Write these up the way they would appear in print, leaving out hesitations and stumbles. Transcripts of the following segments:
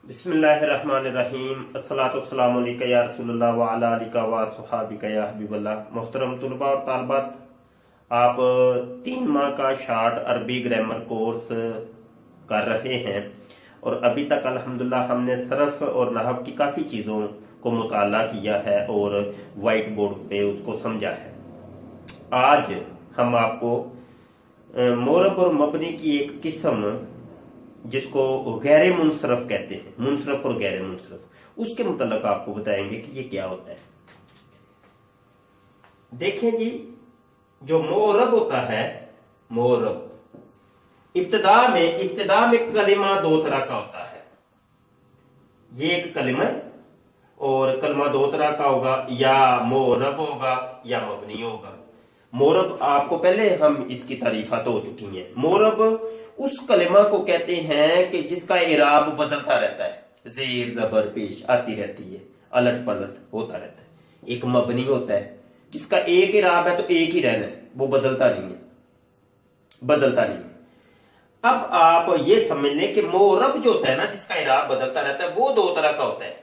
बिस्मिल्लाहिर्रहमानिर्रहीम अस्सलातुस्सलामु अलैका या रसूलल्लाह व अला आलिका व सुहाबिका या हबीबल्लाह। मोहतरम तुलबा और तालबात, आप 3 माह का शार्ट अरबी ग्रामर कोर्स कर रहे हैं और अभी तक अल्हम्दुलिल्लाह हमने सरफ और नहव की काफ़ी चीज़ों को मुताला किया है और वाइट बोर्ड पे उसको समझा है। आज हम आपको मोरब और मबनी की एक किस्म जिसको गैर मुनसरफ कहते हैं, मुनसरफ और गैर मुनसरफ, उसके मुतल्लक आपको बताएंगे कि ये क्या होता है। देखें जी, जो मोरब होता है, मोरब इब्तिदा में कलिमा 2 तरह का होता है। ये एक कलिमा और कलिमा 2 तरह का होगा, या मोरब होगा या मबनी होगा। मोरब आपको पहले हम इसकी तारीफात हो चुकी हैं। मोरब उस कलिमा को कहते हैं कि जिसका इराब बदलता रहता है, जेर जबर पेश आती रहती है, अलट पलट होता रहता है। एक मबनी होता है जिसका एक इराब है तो एक ही रहना है, वो बदलता नहीं है, बदलता नहीं है। अब आप ये समझ लें कि मोरब जो होता है ना, जिसका इराब बदलता रहता है, वो 2 तरह का होता है,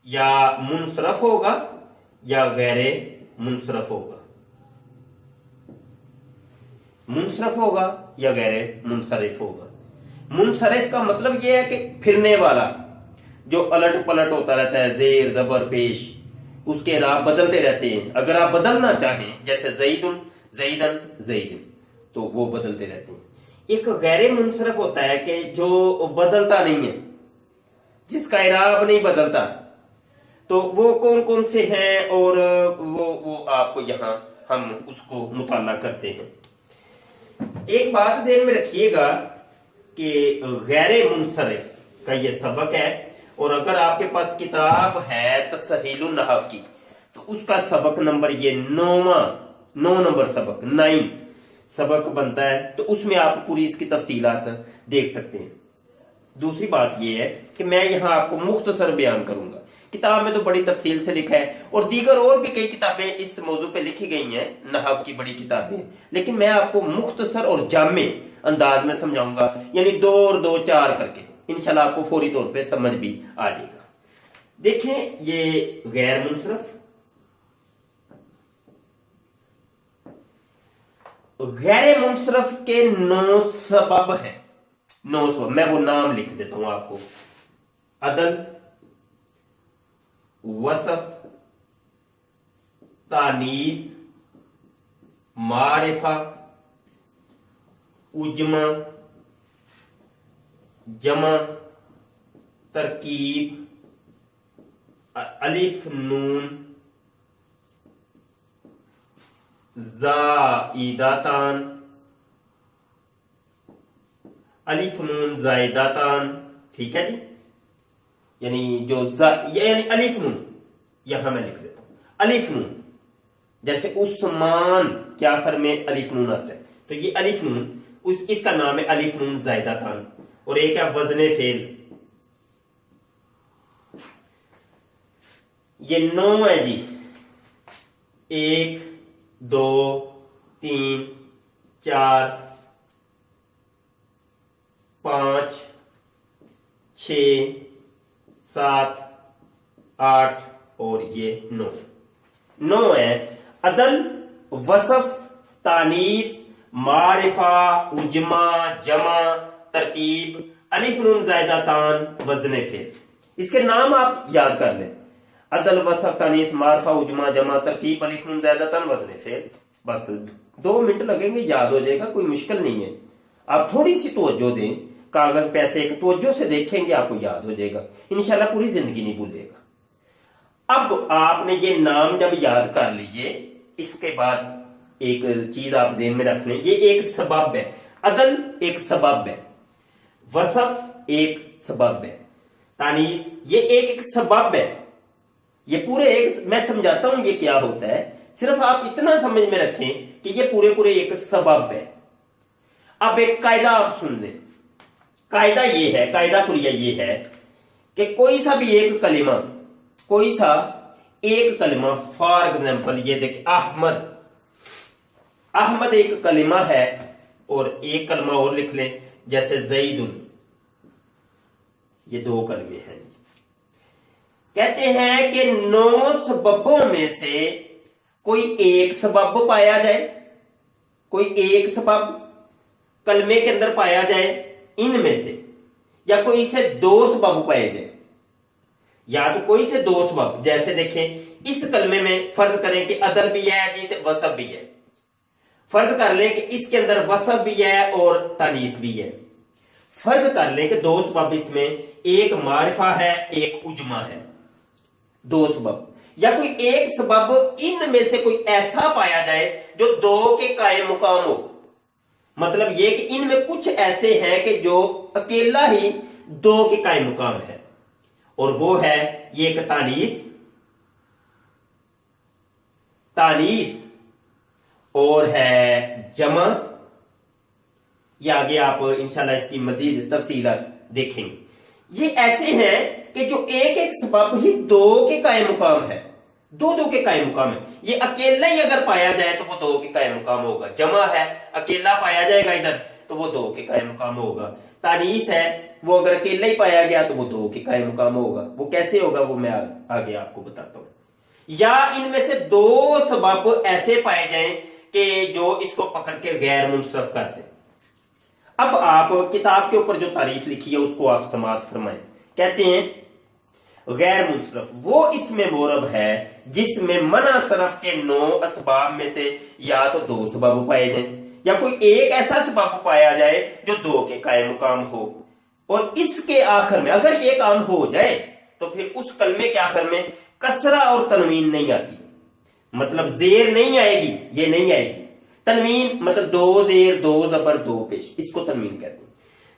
या मुनसरफ होगा या गैरे मुनसरफ होगा। मुनसरफ होगा या गैर मुनसरिफ होगा। मुनसरिफ का मतलब यह है कि फिरने वाला, जो अलट पलट होता रहता है, जेर जबर पेश, उसके इराब बदलते रहते हैं। अगर आप बदलना चाहें, जैसे जईदुन जईदन जईदिन, तो वो बदलते रहते हैं। एक गैर मुनसरफ होता है कि जो बदलता नहीं है, जिसका इराब नहीं बदलता। तो वो कौन कौन से हैं और वो आपको यहां हम उसको मुताला करते हैं। एक बात ध्यान में रखिएगा कि गैर मुनसरिफ का ये सबक है, और अगर आपके पास किताब है तस्हीलुन नहव की, तो उसका सबक नंबर ये 9 नंबर सबक 9 सबक बनता है, तो उसमें आप पूरी इसकी तफसीलात देख सकते हैं। दूसरी बात ये है कि मैं यहां आपको मुख्तसर बयान करूंगा। किताब में तो बड़ी तफसील से लिखा है और दीगर और भी कई किताबें इस मौजू पे लिखी गई हैं, नहव की बड़ी किताबें, लेकिन मैं आपको मुख्तसर और जामे अंदाज में समझाऊंगा, यानी 2 और 2 4 करके। इंशाल्लाह आपको फौरी तौर पे समझ भी आ जाएगा। देखें, ये गैर मुनसरफ, गैर मुनसरफ के 9 सबब हैं। 9 सबब, मैं वो नाम लिख देता हूं आपको। अदल, वसफ, तानीस, मारिफा, उजमा, जमा, तरकीब, अलिफ नून, जाइदातान, अलिफ नून जाइदातान, ठीक है जी। यानी जो यानी अलिफ नून, यहां मैं लिख देता हूं अलिफ नून, जैसे उस्मान के आखिर में अलिफ नून आता है, तो ये अलिफ नून इसका नाम है अलिफ नून जायदातान। और एक है वजने फेल, ये 9 है जी। 1 2 3 4 5 6 7 8 और ये 9 है। अदल, वसफ, तानीस, मारिफा, उजमा, जमा, तरकीब, अलिफ नून जायदातान, वजने फेल। इसके नाम आप याद कर लें। अदल, वसफ, तानीस, मारिफा, उजमा, जमा, तरकीब, अलिफ नून जायदातान, वजने फेल। बस 2 मिनट लगेंगे, याद हो जाएगा, कोई मुश्किल नहीं है। आप थोड़ी सी तवज्जो दें, कागज पैसे एक तवज्जो से देखेंगे, आपको याद हो जाएगा, इंशाल्लाह पूरी जिंदगी नहीं भूलेगा। अब आपने ये नाम जब याद कर लिए, इसके बाद एक चीज आप ध्यान में रख लें, ये एक सबब है। अदल एक सबब है, वसफ एक सबब है, तानीस ये एक सबब है। ये पूरे एक, मैं समझाता हूं ये क्या होता है, सिर्फ आप इतना समझ में रखें कि ये पूरे एक सबब है। अब एक कायदा आप सुन लें। कायदा ये है, कायदा कुलिया ये है कि कोई सा भी एक कलिमा, कोई सा एक कलिमा, फॉर एग्जाम्पल ये देखिए अहमद, अहमद एक कलिमा है, और एक कलमा और लिख लें, जैसे जईदुन, ये 2 कलमे हैं। कहते हैं कि 9 सबबों में से कोई एक सबब पाया जाए, कोई एक सबब कलमे के अंदर पाया जाए इनमें से, या कोई से 2 सबब पाए जाए, या तो कोई से 2 सबब। जैसे देखें इस कलमे में फर्ज करें कि अदल भी है अजीत, वसफ भी है। फर्ज कर लें कि इसके अंदर वसफ भी है और तानीस भी है। फर्ज कर लें कि 2 सबब इसमें, एक मारिफा है एक उजमा है, 2 सबब, या कोई एक सबब इनमें से कोई ऐसा पाया जाए जो 2 के कायम मुकाम हो। मतलब यह कि इनमें कुछ ऐसे हैं कि जो अकेला ही 2 के कायम मुकाम है, और वो है ये एक तानीस, तानीस और है जमा। या आगे आप इंशाल्लाह इसकी मजीद तफसीलात देखेंगे। ये ऐसे हैं कि जो एक एक सबब ही 2 के कायम मुकाम है, 2 के कायम मुकाम है। ये अकेला ही अगर पाया जाए तो वो 2 के कायम मुकाम होगा। जमा है, अकेला पाया जाएगा इधर तो वो 2 के कायम मुकाम होगा। तानीस है, वो अगर अकेला ही पाया गया तो वो 2 के कायम मुकाम होगा। वो कैसे होगा वो मैं आगे आपको बताता हूं। या इनमें से 2 सबब ऐसे पाए जाए कि जो इसको पकड़ के गैर मुनसरफ कर दे। अब आप किताब के ऊपर जो तारीफ लिखी है उसको आप समाप्त फरमाएं। कहते हैं गैर मुनसरफ वो इसमें मोरब है जिसमें मना सरफ के 9 असबाब में से या तो 2 सबब पाए जाए, या कोई एक ऐसा सबब पाया जाए जो 2 के कायम मुकाम हो, और इसके आखिर में अगर ये काम हो जाए तो फिर उस कलमे के आखिर में कसरा और तनवीन नहीं आती। मतलब जेर नहीं आएगी, ये नहीं आएगी। तनवीन मतलब 2 जेर 2 जबर 2 पेश, इसको तनवीन कहते हैं।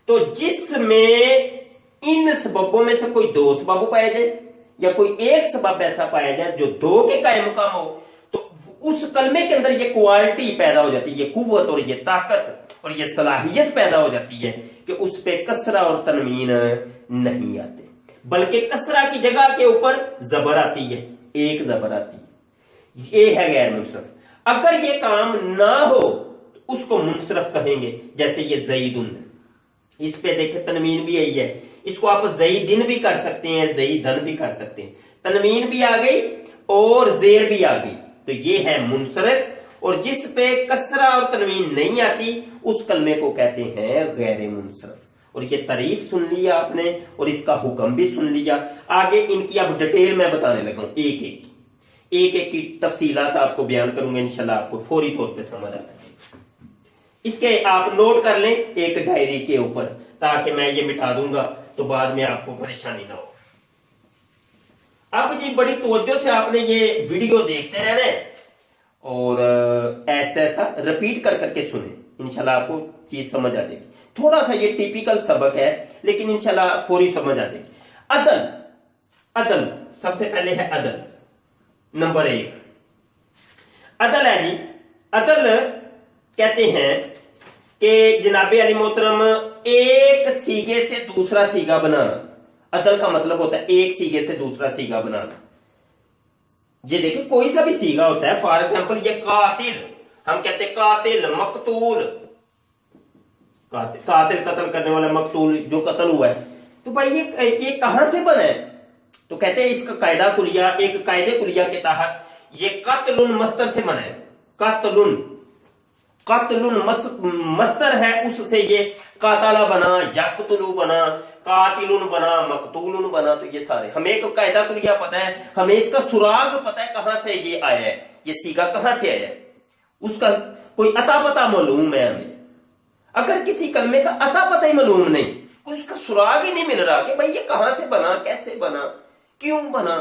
तो जिसमें इन सबबों में से कोई 2 सबब पाया जाए या कोई एक सबब ऐसा पाया जाए जो 2 के कायम मुकाम हो, तो उस कलमे के अंदर ये क्वालिटी पैदा हो जाती है, ये कुव्वत और ये ताकत और ये सलाहियत पैदा हो जाती है कि उस पे कसरा और तनवीन नहीं आते, बल्कि कसरा की जगह के ऊपर जबर आती है, एक जबर आती है। ये है गैर मुनसरफ। अगर ये काम ना हो तो उसको मुनसरफ कहेंगे। जैसे ये जईदुन, इस पे देखे तनवीन भी आई है, इसको आप जईदिन भी कर सकते हैं, जईदन भी कर सकते हैं। तनवीन भी आ गई और जेर भी आ गई, तो ये है मुनसरफ। और जिस पे कसरा और तनवीन नहीं आती उस कलमे को कहते हैं गैर मुनसरफ। और ये तारीफ सुन लिया आपने और इसका हुक्म भी सुन लिया। आगे इनकी अब डिटेल में बताने लगा हूं, एक एक की तफसीलात आपको बयान करूंगा इंशाल्लाह, आपको फौरी तौर पे समझ आ जाएगी। इसके आप नोट कर लें एक डायरी के ऊपर, ताकि मैं ये मिटा दूंगा तो बाद में आपको परेशानी ना हो। अब जी बड़ी तवज्जो से आपने ये वीडियो देखते रहना और ऐसा ऐसा रिपीट कर करके सुने, इंशाल्लाह आपको चीज समझ आ जाएगी। थोड़ा सा ये टिपिकल सबक है लेकिन इंशाल्लाह फौरी समझ आ जाएगी। अदल, अदल सबसे पहले है अदल। नंबर 1 अदल है जी। अदल कहते हैं कि जनाबे अली मोहतरम एक सीगे से दूसरा सीगा बनाना। अदल का मतलब होता है एक सीगे से दूसरा सीगा बनाना। ये देखिए कोई सा भी सीगा होता है, फॉर एग्जाम्पल ये कातिल, हम कहते हैं कातिल, मकतूल, कातिल कत्ल करने वाला, मकतूल जो कत्ल हुआ है। तो भाई ये कहां से बना है? तो कहते हैं इसका कायदा कुलिया, एक कायदे कुलिया के तहत ये कत्लुन मस्तर से बना है। कत्लुन, कत्लुन मस्तर है, उससे ये कातला बना, यकतुलु बना, कातिलुन बना, मकतूलुन बना। तो ये सारे हमें एक कायदा कुलिया पता है, हमें इसका सुराग पता है कहां से ये आया है, ये सीगा कहां से आया है, उसका कोई अता पता मालूम है हमें। अगर किसी कलमे का अता पता ही मालूम नहीं, उसका सुराग ही नहीं मिल रहा कि भाई ये कहां से बना, कैसे बना, क्यों बना,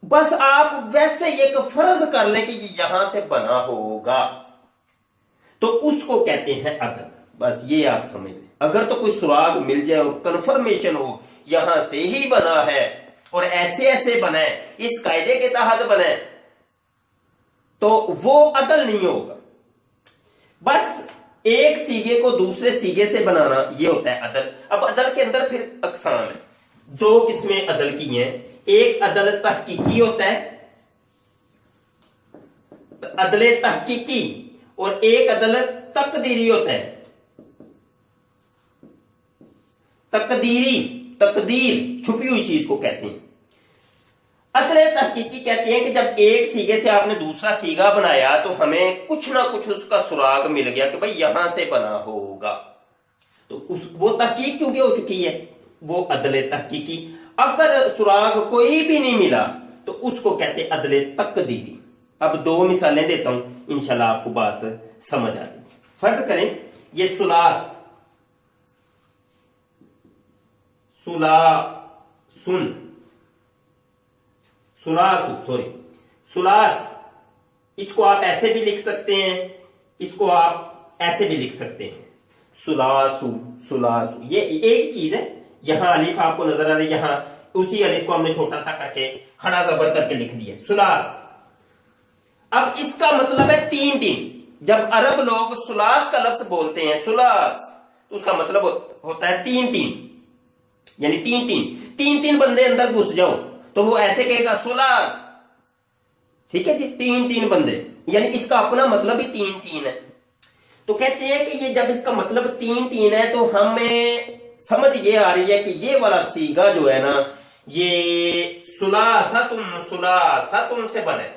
बस आप वैसे एक फर्ज कर लें कि ये यहां से बना होगा, तो उसको कहते हैं अदल। बस ये आप समझ लें। अगर तो कोई सुराग मिल जाए और कंफर्मेशन हो यहां से ही बना है और ऐसे ऐसे बना है, इस कायदे के तहत बना है, तो वो अदल नहीं होगा। बस एक सीगे को दूसरे सीगे से बनाना, ये होता है अदल। अब अदल के अंदर फिर अकसाम है, 2 किस्में अदल की हैं। एक अदल तहकीकी होता है, अदल तहकीकी, और एक अदल तकदीरी होता है। तकदीरी तकदीर, छुपी हुई चीज को कहते हैं। अदले तहकीकी कहते हैं कि जब एक सीगे से आपने दूसरा सीगा बनाया तो हमें कुछ ना कुछ उसका सुराग मिल गया कि भाई यहां से बना होगा, तो वो तहकीक चूंकि हो चुकी है, वो अदले तहकीकी। अगर सुराग कोई भी नहीं मिला तो उसको कहते हैं अदले तकदीरी। अब दो मिसालें देता हूं, इंशाल्लाह आपको बात समझ आ जाएगी। फर्ज करें ये सुलास, सुलास, इसको आप ऐसे भी लिख सकते हैं, इसको आप ऐसे भी लिख सकते हैं, सुलासु सुलासु। ये एक ही चीज है। यहां अलिफ आपको नजर आ रही है, यहां उसी अलिफ को हमने छोटा सा करके खड़ा जबर करके लिख दिया सुलास। अब इसका मतलब है तीन तीन। जब अरब लोग सुलास का लफ्ज बोलते हैं सुलास, तो उसका मतलब होता है तीन तीन, यानी तीन तीन बंदे अंदर घुस जाओ तो वो ऐसे कहेगा सुलास, ठीक है जी, तीन तीन बंदे, यानी इसका अपना मतलब ही तीन तीन है। तो कहते हैं कि ये जब इसका मतलब तीन तीन है तो हमें समझ ये आ रही है कि ये वाला सीगा जो है ना, ये सुलासतुन से बने।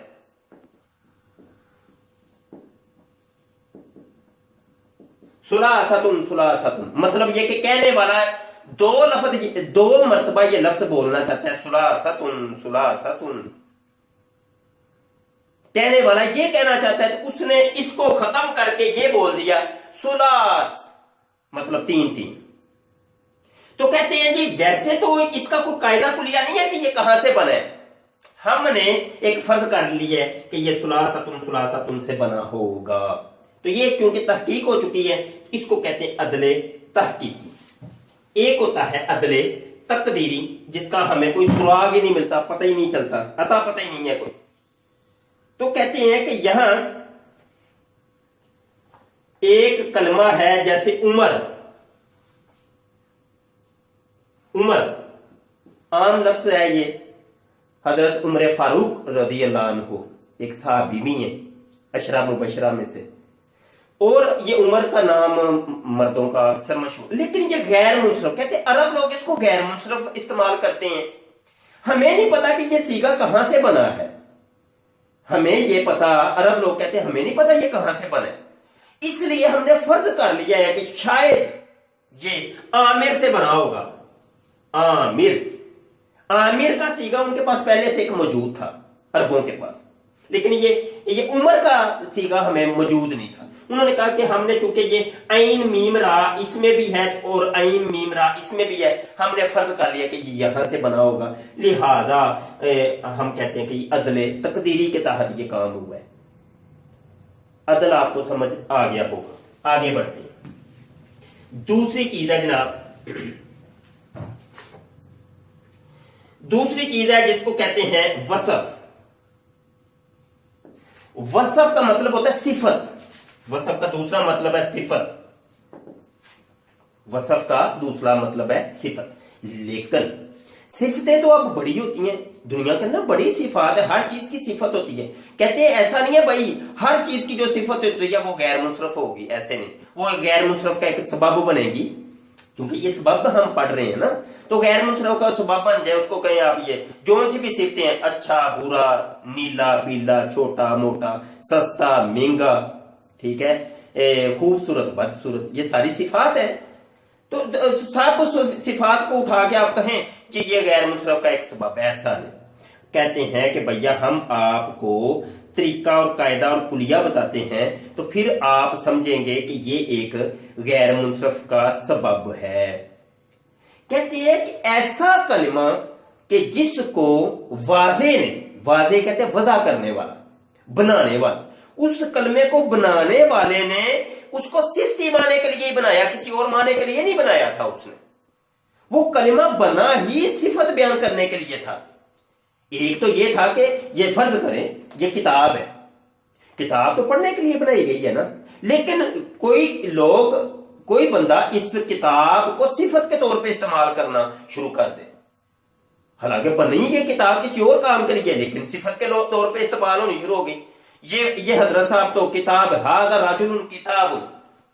सुलासतुन मतलब ये कि कहने वाला दो मर्तबा ये लफ्ज बोलना चाहता है, सुलासतुन। कहने वाला ये कहना चाहता है तो उसने इसको खत्म करके ये बोल दिया सुलास, मतलब तीन तीन। तो कहते हैं जी वैसे तो इसका कोई कायदा कुलिया नहीं है कि ये कहां से बना है। हमने एक फर्ज कर लिया है कि ये सुलासतुन से बना होगा, तो ये क्योंकि तहकीक हो चुकी है, इसको कहते हैं अदले तहकीकी। एक होता है अदले तकदीरी, जिसका हमें कोई सुराग ही नहीं मिलता, पता ही नहीं चलता, अता पता ही नहीं है कोई। तो कहते हैं कि यहां एक कलमा है, जैसे उमर आम लफ्ज है ये। हजरत उमर फारूक रज़ी अल्लाह अन्हु एक सहाबी भी है, अशरा मुबशरा में से, और ये उमर का नाम मर्दों का अक्सर मशहूर। लेकिन ये गैर मुनसरफ, कहते हैं अरब लोग इसको गैर मुनसरफ इस्तेमाल करते हैं। हमें नहीं पता कि ये सीगा कहां से बना है, हमें ये पता, अरब लोग कहते हैं हमें नहीं पता ये कहां से बना है, इसलिए हमने फर्ज कर लिया है कि शायद ये आमिर से बना होगा। आमिर का सीगा उनके पास पहले से एक मौजूद था अरबों के पास, लेकिन ये उमर का सीगा हमें मौजूद नहीं था। उन्होंने कहा कि हमने चूंकि ये ऐन मीम रा इसमें भी है और ऐन मीम रा इसमें भी है, हमने फर्ज कर लिया कि ये यहां से बना होगा, लिहाजा हम कहते हैं कि अदले तकदीरी के तहत ये काम हुआ है। अदल आपको समझ आ गया होगा। आगे बढ़ते हैं। दूसरी चीज है जनाब, दूसरी चीज है जिसको कहते हैं वसफ। वसफ का मतलब होता है सिफत। वसफ का दूसरा मतलब है सिफत। वसफ का दूसरा मतलब है सिफत। लेकिन सिफतें तो अब बड़ी होती हैं, दुनिया के अंदर बड़ी सिफात है, हर चीज की सिफत होती है। कहते हैं ऐसा नहीं है भाई हर चीज की जो सिफत होती है वो गैर मुनसरफ होगी, ऐसे नहीं। वो गैर मुनसरफ का एक सबब बनेगी, क्योंकि ये सबब हम पढ़ रहे हैं ना, तो गैर मुनसरफ का सबब बन जाए। उसको कहें आप ये जोन सी भी सिफतें हैं, अच्छा बुरा, नीला पीला, छोटा मोटा, सस्ता महंगा, ठीक है, खूबसूरत बदसूरत, ये सारी सिफात है। तो सब सिफात को उठा के आप कहें कि ये गैर मुनसरफ का एक सबब है, ऐसा नहीं। कहते हैं कि भैया हम आपको तरीका और कायदा और कुलिया बताते हैं, तो फिर आप समझेंगे कि ये एक गैर मुनसरफ का सबब है। कहते हैं कि ऐसा कलमा कि जिसको वाजे ने, वाजे कहते हैं वजह करने वाला, बनाने वाला, उस कलमे को बनाने वाले ने उसको सिर्फ माने के लिए ही बनाया, किसी और माने के लिए नहीं बनाया था उसने। वो कलमा बना ही सिफत बयान करने के लिए था। एक तो ये था कि ये फर्ज करें ये किताब है, किताब तो पढ़ने के लिए बनाई गई है ना, लेकिन कोई बंदा इस किताब को सिफत के तौर पे इस्तेमाल करना शुरू कर दे। हालांकि बनी ये किताब किसी और काम के लिए, लेकिन सिफत के तौर पे इस्तेमाल होनी शुरू होगी। ये हजरत साहब तो किताब है, हादा राजुल किताब,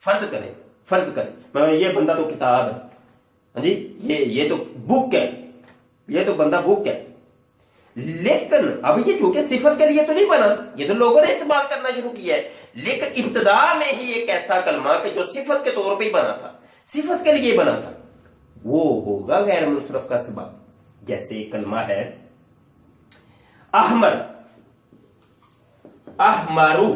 फर्ज करें ये बंदा तो किताब है, हाँ जी, ये तो बुक है, ये तो बंदा बुक है। लेकिन अब ये चूंकि सिफत के लिए तो नहीं बना, ये तो लोगों ने इस्तेमाल करना शुरू किया है, लेकिन इब्तिदा में ही एक ऐसा कलमा कि जो सिफत के तौर पे ही बना था, सिफत के लिए बना था, वो होगा गैर मुनसरफ का सबब। जैसे कलमा है अहमर, अहमरू।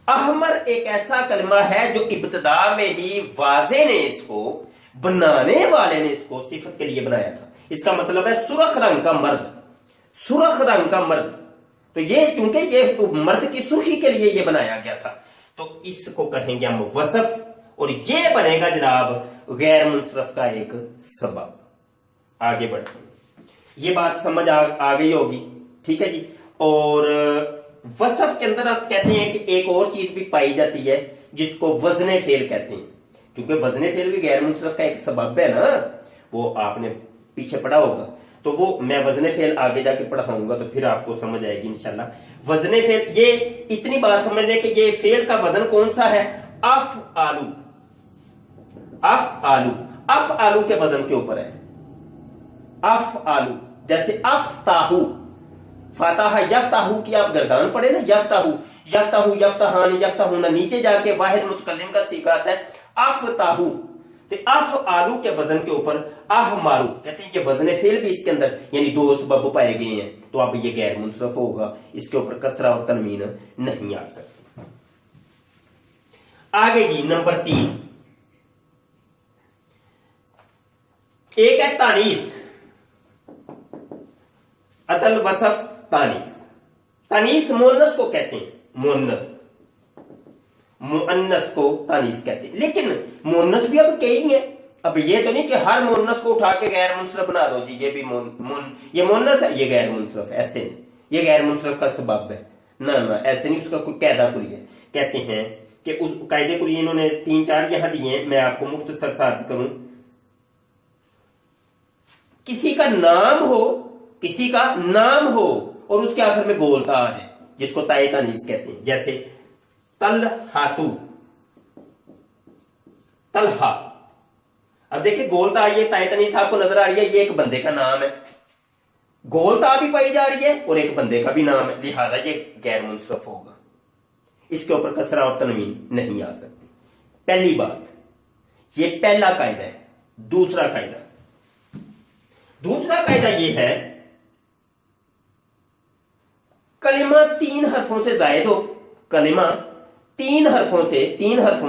अहमर एक ऐसा कलमा है जो इब्तिदा में ही वाजे ने इसको, बनाने वाले ने इसको सिफत के लिए बनाया था। इसका मतलब है सुरख रंग का मर्द, सुरख रंग का मर्द। तो ये चूंकि ये मर्द की सुर्खी के लिए ये बनाया गया था, तो इसको कहेंगे हम वसफ, और ये बनेगा जनाब गैर मुनसरफ का एक सबब। आगे बढ़ते हैं, ये बात समझ आ गई होगी, ठीक है जी। और वसफ के अंदर आप कहते हैं कि एक और चीज भी पाई जाती है जिसको वजने फेल कहते हैं, क्योंकि वजने फेल भी गैर मुनसरफ का एक सबब है ना, वो आपने पीछे पढ़ा होगा। तो वो मैं वजने फेल आगे जाके पढ़ाऊंगा तो फिर आपको समझ आएगी इंशाल्लाह। वजने फेल, ये इतनी बात समझ लें कि ये फेल का वजन कौन सा है, अफ आलू, अफ आलू, अफ आलू के वजन के ऊपर है, अफ आलू। जैसे अफ्ताहू, फाताह यफ्ताहू की आप गर्दान पढ़े ना, यफ्ताहू, यफ्ताहू, यफ्ताहान, यफ्ताहूना, नीचे जाके वाहिद मुतकल्लिम का सीखा आता है अफ्ताहू। तो अफ आलू के वजन के ऊपर आह मारू कहते हैं, ये वजन फेल भी इसके अंदर, यानी दो सबब पाए गए हैं, तो अब ये गैर मुनसरफ होगा, इसके ऊपर कसरा और तनवीन नहीं आ सकती। आगे जी नंबर 3, एक है तानीस, अतल वसफ तानीस। तानीस मोन्नस को कहते हैं, मोन्नस, मुअन्नस को तानीस कहते हैं। लेकिन मोन्नस भी अब कई है, अब ये तो नहीं कि हर मोन्नस को उठा के गैर मुनसरफ बना दो जी, ये भी ये मोन्नस है, ये गैर मुनसरफ, ऐसे नहीं, ये गैर मुनसरफ का सबब है ना, ना ऐसे नहीं, उसका कोई कायदा कुली है। कहते हैं कि उस कायदे कुली इन्होंने 3-4 यहां दिए हैं, मैं आपको मुख्तसर साथ करूं। किसी का नाम हो, किसी का नाम हो और उसके आखिर में गोलता आ जाए, जिसको ताए तानीस कहते हैं। जैसे तलहातू, तलहा। अब देखिए गोलता आई है, ताए तानीस आपको नजर आ रही है, ये एक बंदे का नाम है, गोलता भी पाई जा रही है और एक बंदे का भी नाम है, लिहाजा ये गैर मुनसरफ होगा, इसके ऊपर कसरा और तनवीन नहीं आ सकती। पहली बात, ये पहला कायदा है। दूसरा कायदा, दूसरा कायदा ये है, कलिमा 3 हरफों से जायद हो, कलिमा 3 हरफों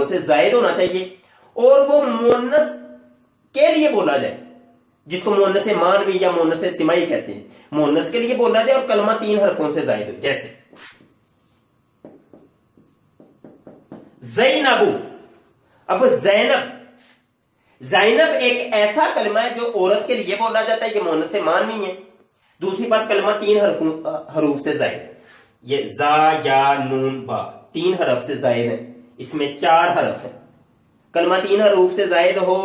से जायद होना चाहिए, और वो मुअन्नस के लिए बोला जाए, जिसको मुअन्नस मानवी या मुअन्नस सिमाई कहते हैं, मुअन्नस के लिए बोला जाए और कलमा 3 हरफों से जायद हो। जैसे ज़ैनबू। अब ज़ैनब, ज़ैनब एक ऐसा कलमा है जो औरत के लिए बोला जाता है, ये मुअन्नस मानवी है। दूसरी बात, कलमा 3 हरूफ से जायद, ये जा या नून बा 3 हरफ से जायद है, इसमें 4 हरफ है। कलमा 3 हरूफ से जायद हो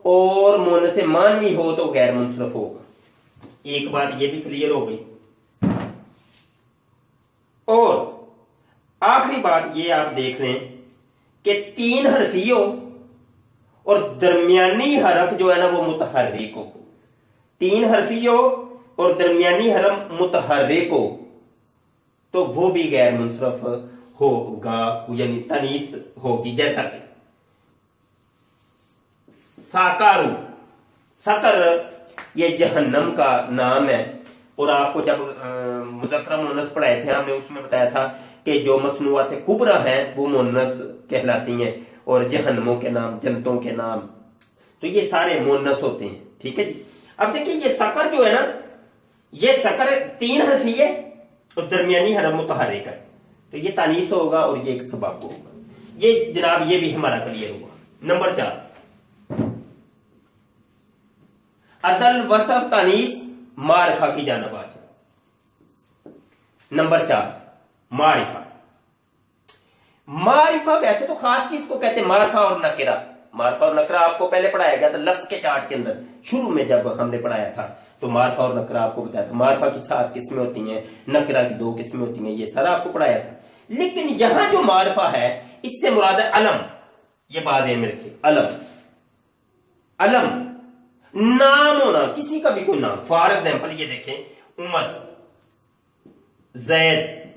और मुअन्नस मानवी हो तो गैर मुनसरफ होगा। एक बात ये भी क्लियर हो गई। और आखिरी बात ये आप देख लें कि 3 हरफी हो और दरमियानी हरफ जो है ना वो मुतहर्रिक हो, 3 हरफी हो और दरमियानी हरफ मुतहर्रिक हो, तो वो भी गैर मुनसरफ होगा, यानी तनीस होगी। जैसा कि साकारू, सकर ये जहन्नम का नाम है, और आपको जब मुज़क्कर मुअन्नस पढ़ाए थे हमने उसमें बताया था कि जो मसनूआत कुबरा हैं वो मुअन्नस कहलाती हैं, और जहन्नमों के नाम, जन्नतों के नाम, तो ये सारे मुअन्नस होते हैं, ठीक है जी। अब देखिए ये सकर जो है ना, ये सकर 3 हरफी है और दरमियानी हरफ मुतहर्रिक है, तो ये तानीस होगा और ये एक सबब होगा। ये जनाब ये भी हमारा क्लियर हुआ। नंबर 4, अदल वसफ तानीस मारिफा की जानब आ जाए। नंबर 4, मारिफा। मारिफा वैसे तो खास चीज को कहते हैं, मारिफा और नकिरा। मारिफा और नकरा आपको पहले पढ़ाया गया था लफ्ज के चार्ट के अंदर, शुरू में जब हमने पढ़ाया था तो मारिफा और नकरा आपको बताया था। मारिफा की 7 किस्में होती हैं, नकरा की 2 किस्में होती हैं, ये सारा आपको पढ़ाया था। लेकिन यहां जो मारिफा है इससे मुराद है अलम, ये बात है मेरे, अलम। अलम, नाम होना, किसी का भी कोई नाम। फॉर एग्जाम्पल ये देखें, उमर, जैद,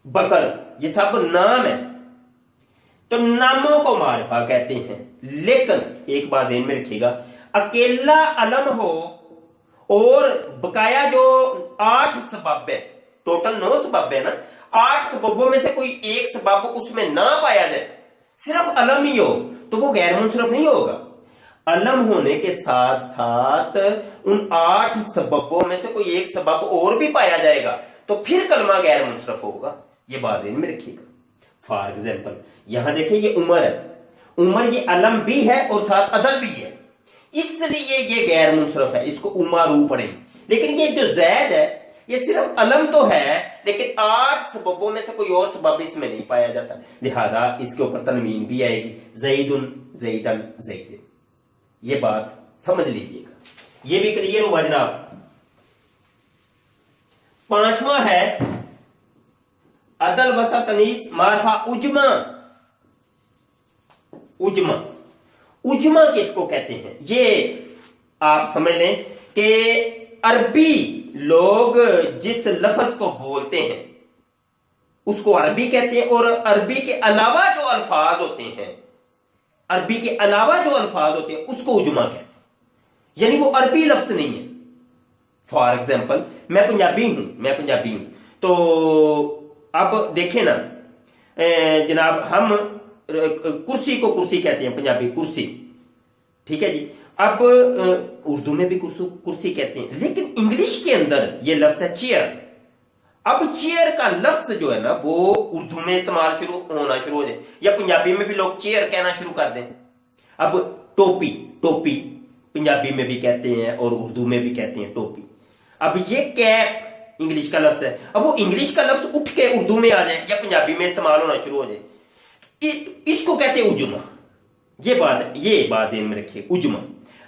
बकर, ये सब नाम है, तो नामों को मारिफा कहते हैं। लेकिन एक बात ध्यान में रखिएगा, अकेला अलम हो और बकाया जो 8 सबब है, टोटल 9 सबब है ना, 8 सबबों में से कोई एक सबब उसमें ना पाया जाए, सिर्फ अलम ही हो, तो वो गैर मुनसरफ नहीं होगा। अलम होने के साथ साथ उन 8 सबबों में से कोई एक सबब और भी पाया जाएगा, तो फिर कलमा गैर मुनसरफ होगा। ये बात ध्यान में रखिएगा। फॉर एग्जाम्पल यहां देखिए, ये उमर है, उमर ये अलम भी है और साथ अदल भी है, इसलिए ये गैर मुनसरफ है, इसको उमारू पढ़ेंगे। लेकिन ये जो जैद है, ये सिर्फ अलम तो है, लेकिन 8 सबबों में से कोई और सबब इसमें नहीं पाया जाता, लिहाजा इसके ऊपर तनवीन भी आएगी, जईदुन, जईदन, जईदिन। ये बात समझ लीजिएगा, ये भी क्लियर हुआ जनाब। 5वां है अदल वसफ तनीस मारफा उजमा। उजमा, उजमा किसको कहते हैं, ये आप समझ लें कि अरबी लोग जिस लफ्ज को बोलते हैं उसको अरबी कहते हैं, और अरबी के अलावा जो अल्फाज होते हैं, अरबी के अलावा जो अल्फाज होते हैं उसको उजमा कहते हैं, यानी वो अरबी लफ्ज नहीं है। फॉर एग्जाम्पल मैं पंजाबी हूं, तो अब देखें ना जनाब, हम कुर्सी को कुर्सी कहते हैं, पंजाबी कुर्सी, ठीक है जी। अब उर्दू में भी कुर्सी कहते हैं, लेकिन इंग्लिश के अंदर ये लफ्ज है चेयर। अब चेयर का लफ्ज जो है ना, वो उर्दू में इस्तेमाल होना शुरू हो जाए, या पंजाबी में भी लोग चेयर कहना शुरू कर दें। अब टोपी, टोपी पंजाबी में भी कहते हैं और उर्दू में भी कहते हैं टोपी। अब ये कैप इंग्लिश का लफ्ज है, अब वो इंग्लिश का लफ्ज उठ के उर्दू में आ जाए या पंजाबी में इस्तेमाल होना शुरू हो जाए, इसको कहते हैं उजुमा। ये बात ध्यान में रखिए, उजुमा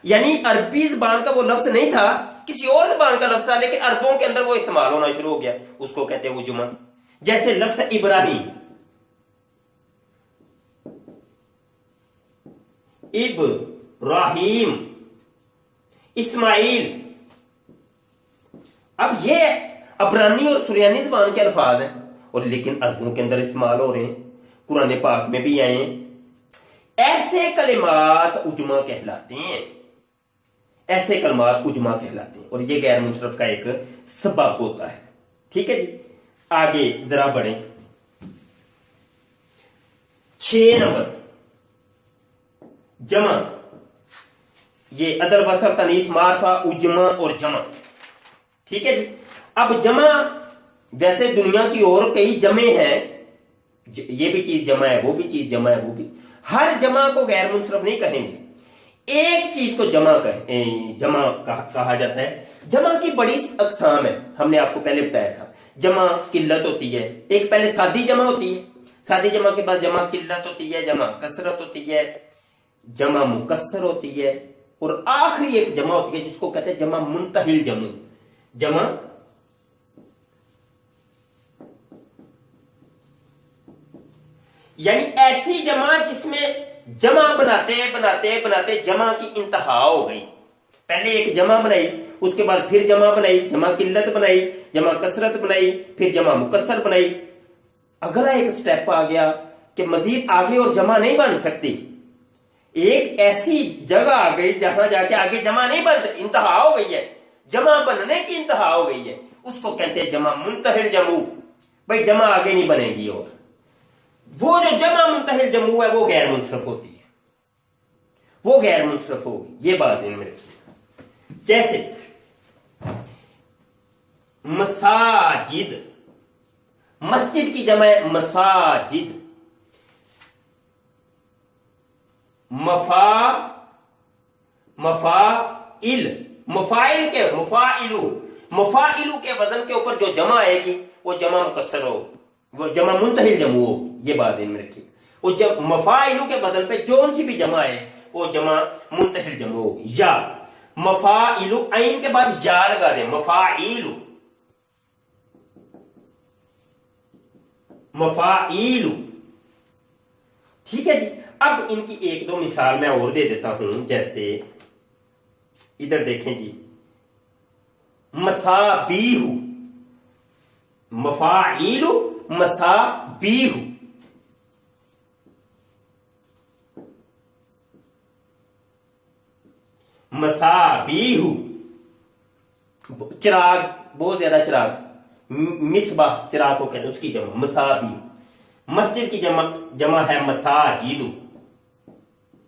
यानी अरबी जबान का वो लफ्ज नहीं था, किसी और जबान का लफ्ज था, लेकिन अरबों के अंदर वो इस्तेमाल होना शुरू हो गया, उसको कहते हैं उजुमा। जैसे लफ्ज इब्राहिम, इब्राहिम, इस्माइल। अब ये अबरानी और सुरयानी जबान के अल्फाज हैं, और लेकिन अरबों के अंदर इस्तेमाल हो रहे हैं, कुरान पाक में भी आए हैं। ऐसे कलिमात उजमा कहलाते हैं, ऐसे कलिमात उजमा कहलाते हैं, और ये गैर मुनसरफ का एक सबब होता है। ठीक है जी, आगे जरा बढ़े। 6 नंबर जमा, ये अदल वसफ तनीस मारफा उजमा और जमा। ठीक है जी। अब जमा, वैसे दुनिया की और कई जमे हैं, ये भी चीज जमा है, वो भी चीज जमा है, वो भी, हर जमा को गैर मुनसरफ नहीं कहेंगे। एक चीज को जमा कहा जाता है। जमा की बड़ी अकसाम है, हमने आपको पहले बताया था। जमा किल्लत होती है, एक पहले सादी जमा होती है, सादी जमा के बाद जमा किल्लत होती है, जमा कसरत होती है, जमा मुकस्सर होती है, और आखिरी एक जमा होती है जिसको कहते हैं जमा मुंतहिल जमू। जमा यानी ऐसी जमा जिसमें जमा बनाते बनाते जमा की इंतहा हो गई। पहले एक जमा बनाई, उसके बाद फिर जमा बनाई, जमा किल्लत बनाई, जमा कसरत बनाई, फिर जमा मुकस्सर बनाई। अगला एक स्टेप आ गया कि मजीद आगे और जमा नहीं बन सकती। एक ऐसी जगह आ गई जहां जाके आगे जमा नहीं बन सकती, इंतहा हो गई है, जमा बनने की इंतहा हो गई है, उसको कहते हैं जमा मुंतहिल जमू। भाई जमा आगे नहीं बनेगी, और वो जो जमा मुंतहिल जमू है वो गैर मुनसरफ होती है, वो गैर मुनसरफ होगी। ये बात इनमें रखिए। जैसे मसाजिद, मस्जिद की जमा है मसाजिद। मुफाइलू के वजन के ऊपर जो जमा आएगी वो जमा मुकस्सर हो, वो जमा मुंतहिल जमू हो। ये बात इनमें रखिए। वो जब मफाइलू के बदल पे जो सी भी जमा है वो जमा मुंतहिल जमू होगी। या मफाइलू, आइन के बाद या लगा दे, मफाइलू, मफाइलू। ठीक है जी। अब इनकी एक दो मिसाल मैं और दे देता हूं, जैसे इधर देखें जी, मसाबीहु, मफाइलु, मसाबीहु। मसाबीहु चिराग, बहुत ज्यादा चिराग, मिसबाह चिराग को कहते हैं, उसकी जमा मसाबीहु। मस्जिद की जमा है मसाजिदु,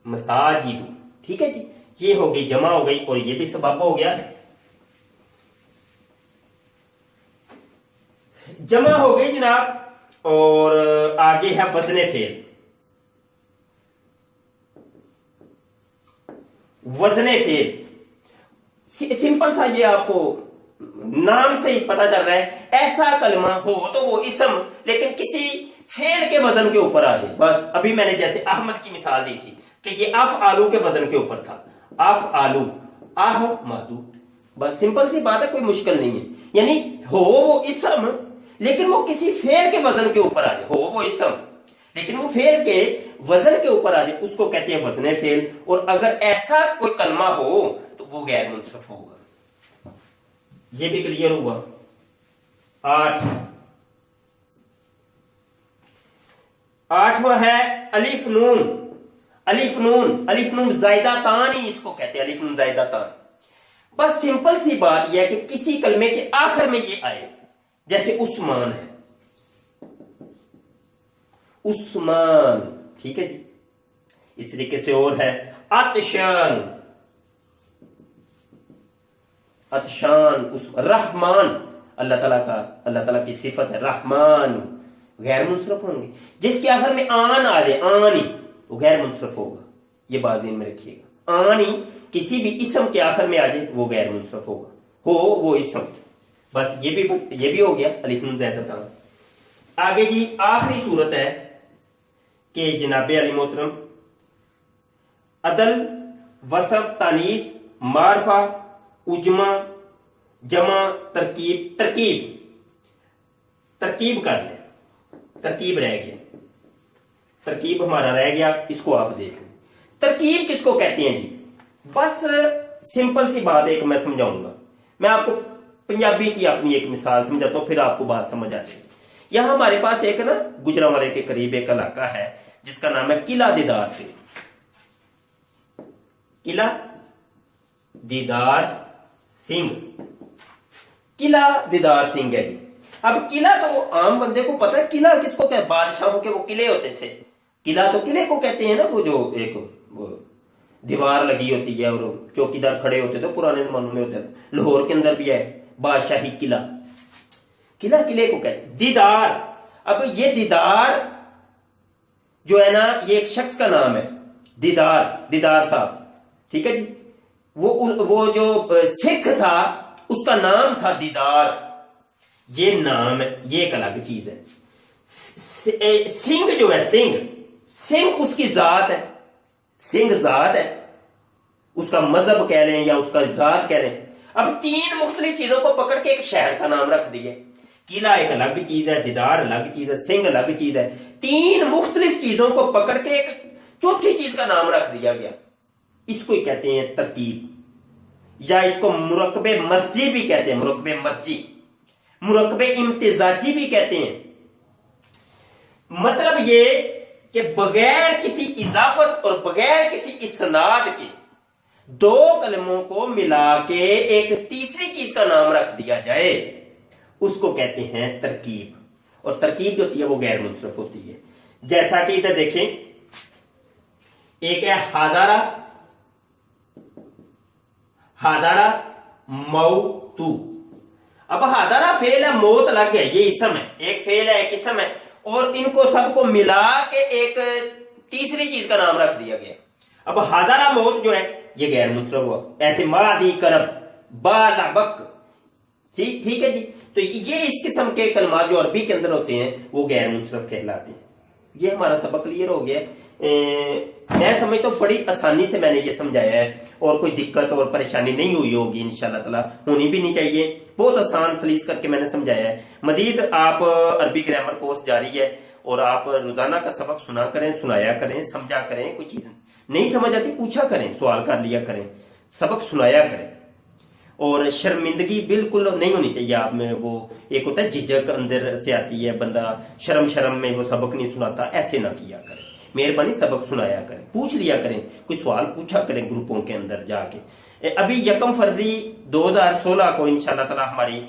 मसाजिदु। ठीक है जी, ये हो गई जमा हो गई और ये भी सबब हो गया, जमा हो गई जनाब। और आगे है वजने फेल। वजने फेल सिंपल सा, ये आपको नाम से ही पता चल रहा है, ऐसा कलमा हो तो वो इसम लेकिन किसी फेल के वजन के ऊपर आ जाए। बस अभी मैंने जैसे अहमद की मिसाल दी थी कि ये अफ आलू के वजन के ऊपर था, अफ आलू, आह मादू। बस सिंपल सी बात है, कोई मुश्किल नहीं है। यानी हो वो इसम लेकिन वो किसी फेल के वजन के ऊपर आ जाए, हो वो इसम लेकिन वो फेल के वजन के ऊपर आ जाए, उसको कहते हैं वजने फेल। और अगर ऐसा कोई कलमा हो तो वो गैर मुनसरफ होगा। ये भी क्लियर हुआ। 8वां है अलिफ नून। अलिफ नून, अलिफ नून जायदा तान ही इसको कहते हैं, अलिफ नून जायदा तान। बस सिंपल सी बात यह है कि किसी कलमे के आखिर में ये आए, जैसे उस्मान है, उस्मान। ठीक है जी, इस तरीके से और है अतशान, अतशान, रहमान, अल्लाह ताला की सिफत है रहमान, गैर मुनसरफ होंगे। जिसके आखिर में आन आ जाए, आनी, वो गैर मुनसरफ होगा। ये बात ध्यान में रखिएगा, आनी किसी भी इसम के आखिर में आ जाए वो गैर मुनसरफ होगा, हो वो इसम। बस ये भी हो गया अलिफ नून ज़ायदा तान। आगे जी आखिरी सूरत है कि जनाबे अली मोहतरम अदल, वसफ, तानीस, मारफा, उजमा, जमा, तरकीब। तरकीब कर ले, तरकीब रह गया, तरकीब हमारा रह गया, इसको आप देख लें। तरकीब किसको कहते हैं जी? बस सिंपल सी बात एक मैं समझाऊंगा, मैं आपको पंजाबी की अपनी एक मिसाल समझाता हूं, फिर आपको बात समझ आ जाएगी। यहां हमारे पास एक ना गुजरांवाले के करीब एक इलाका है जिसका नाम है किला दीदार सिंह। किला दीदार सिंह, किला दीदार सिंह है जी। अब किला तो वो आम बंदे को पता है, किला किसको कहते हैं? बादशाहों के वो किले होते थे, किला तो किले को कहते हैं ना, वो जो एक वो दीवार लगी होती है और चौकीदार खड़े होते थे, पुराने जमानों में होते थे। लाहौर के अंदर भी है बादशाही किला, किला किले को कहते हैं। दीदार, अब ये दीदार जो है ना, ये एक शख्स का नाम है, दीदार साहब। ठीक है जी, वो जो सिख था उसका नाम था दीदार। ये नाम है, ये एक अलग चीज है। सिंह जो है, सिंह उसकी जात है, सिंह जात है, उसका मजहब कह लें या उसका जात कह लें। अब तीन मुख्तलिफ चीजों को पकड़ के एक शहर का नाम रख दिया। किला एक अलग चीज है, दीदार अलग चीज है, सिंह अलग चीज है। तीन मुख्तलिफ चीजों को पकड़ के एक चौथी चीज का नाम रख दिया गया। इसको ही कहते हैं तरकीब, या इसको मुरक्कबे मस्जी भी कहते हैं, मुरक्कबे मस्जी, मुरक्कबे इम्तिजाजी भी कहते हैं। मतलब ये कि बगैर किसी इजाफत और बगैर किसी इस्नाद के दो कलमों को मिला के एक तीसरी चीज का नाम रख दिया जाए, उसको कहते हैं तरकीब। और तरकीब जो होती है वो गैर मुनसरफ होती है। जैसा कि इधर देखें, एक है हादारा, हादारा मौतू। अब हादारा फेल है, मौत अलग है, ये इसम है, एक फेल है एक इसम है, और इनको सबको मिला के एक तीसरी चीज का नाम रख दिया गया। अब हादारा मौत जो है ये गैर मुनसरफ हुआ। ऐसे मादी करब, बालाबक, ठीक है जी। तो ये इस किस्म के कलमा जो अरबी के अंदर होते हैं वो गैर मुनसरफ कहलाते हैं। ये हमारा सबक क्लियर हो गया। मैं समझता हूं बड़ी आसानी से मैंने ये समझाया है और कोई दिक्कत और परेशानी नहीं हुई होगी, इंशाल्लाह ताला होनी भी नहीं चाहिए। बहुत आसान सलीस करके मैंने समझाया है। मजीद आप अरबी ग्रामर कोर्स जारी है और आप रोजाना का सबक सुना करें, सुनाया करें, समझा करें। कोई चीज नहीं समझ आती पूछा करें, सवाल कर लिया करें, सबक सुनाया करें। और शर्मिंदगी बिल्कुल नहीं होनी चाहिए आप में। वो एक होता है झिझक अंदर से आती है, बंदा शर्म शर्म में वो सबक नहीं सुनाता, ऐसे ना किया करें। मेहरबानी सबक सुनाया करें, पूछ लिया करें, कोई सवाल पूछा करें ग्रुपों के अंदर जाके। अभी 1 फरवरी 2016 को इंशाल्लाह ताला हमारी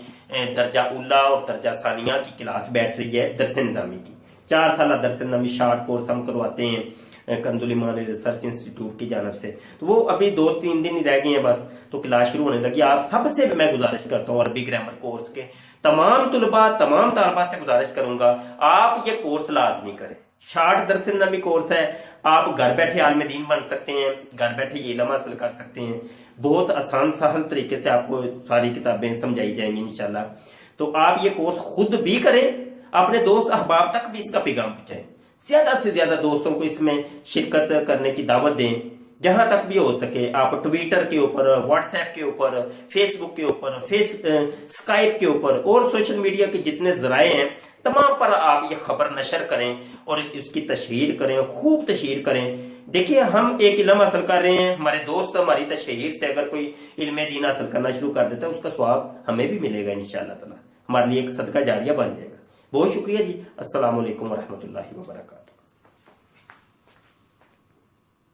दर्जा उल्ला और दर्जा सानिया की क्लास बैठ रही है दरसे निजामी की। 4 साल दरसे निजामी शार्ट कोर्स हम करवाते हैं कंदुल ईमान रिसर्च इंस्टीट्यूट की जानब से। तो वो अभी 2-3 दिन ही रह गए हैं बस, तो क्लास शुरू होने लगी। आप सबसे मैं गुजारिश करता हूँ अरबी ग्रामर कोर्स के तमाम तुलबा, तमाम तालबा से गुजारिश करूंगा आप ये कोर्स लाजमी करें। शार्ट दरसे निजामी कोर्स है, आप घर बैठे आलिम दीन बन सकते हैं, घर बैठे ये इल्म हासिल कर सकते हैं। बहुत आसान सहल तरीके से आपको सारी किताबें समझाई जाएंगी इंशाल्लाह। तो आप ये कोर्स खुद भी करें, अपने दोस्त अहबाब तक भी इसका पैगाम पहुंचाएं, ज्यादा से ज्यादा दोस्तों को इसमें शिरकत करने की दावत दें। जहां तक भी हो सके आप ट्विटर के ऊपर, व्हाट्सएप के ऊपर, फेसबुक के ऊपर, स्काइप के ऊपर और सोशल मीडिया के जितने जराए हैं तमाम पर आप ये खबर नशर करें और इसकी तशहीर करें, खूब तशहीर करें। देखिए हम एक इल्म हासिल कर रहे हैं, हमारे दोस्त हमारी तशहीर से अगर कोई इल्म दीन हासिल करना शुरू कर देता है उसका स्वाब हमें भी मिलेगा इंशाअल्लाह ताला, हमारे लिए एक सदका जारिया बन जाएगा। बहुत शुक्रिया जी। अस्सलाम वालेकुम व रहमतुल्लाहि व बरकातहू।